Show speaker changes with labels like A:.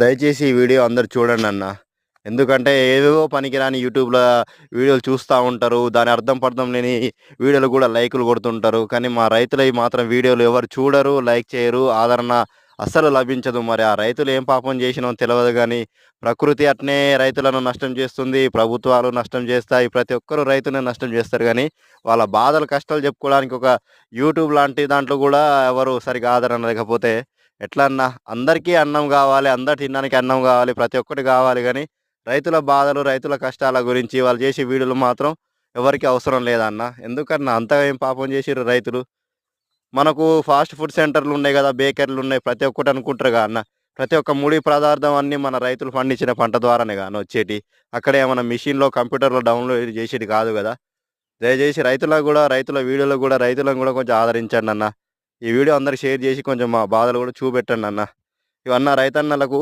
A: దయచేసి ఈ వీడియో అందరూ చూడండన్న. ఎందుకంటే ఏవేవో పనికిరాని యూట్యూబ్‌ల వీడియోలు చూస్తా ఉంటారు. దాని అర్థం పర్థం లేని వీడియోలు గూడా లైకులు కొడుతుంటారు. కానీ మా రైతులయి మాత్రం వీడియోలు ఎవరు చూడరు, లైక్ చేయరు, ఆదరణ అస్సలు లభించదు. మరి ఆ రైతులు ఏం పాపం చేసినో తెలవదు గానీ, ప్రకృతి అట్నే రైతులను నష్టం చేస్తుంది. ప్రభుత్వాలు నష్టం చేస్తాయి. ప్రతి ఒక్కరు రైతుని నష్టం చేస్తారు గానీ, వాళ్ళ బాధలు, కష్టాలు చెప్పుకోవడానికి ఒక యూట్యూబ్ లాంటి దాంట్లో గూడా ఎవరు సరిగ్గా ఆదరణ లేకపోతే ఎట్లా అన్నా? అందరికీ అన్నం గావాలి. అందరు తినడానికి అన్నం గావాలి. ప్రతి ఒక్కటి గావాలి గానీ, రైతుల బాధలు, రైతుల కష్టాల గురించి వాళ్ళు చేసే వీడియోలు మాత్రం ఎవరికీ అవసరం లేదన్న. ఎందుకన్నా అంతగా ఏం పాపం చేసిర్రు రైతులు? మనకు ఫాస్ట్ ఫుడ్ సెంటర్‌లున్నాయి గదా! బేకరీలున్నాయి. ప్రతి ఒక్కటి అనుకుంటారుగా అన్న. ప్రతి ఒక్క ముడి పదార్థం అన్నీ మన రైతులు పండించిన పంట ద్వారానేగా అన్న వచ్చేటియి. అక్కడ ఏమన్నా మిషన్‌లో, కంప్యూటర్‌లో డౌన్‌లోడ్ చేసేది కాదు గదా! దయచేసి రైతులకు గూడా, రైతుల వీడియోలకు గూడా రైతులను గూడా కొంచెం ఆదరించండన్న. ఈ వీడియో అందరికి షేర్ చేసి కొంచెం మా బాధలు గూడా చూపెట్టండన్న. ఇవన్న రైతన్నలకు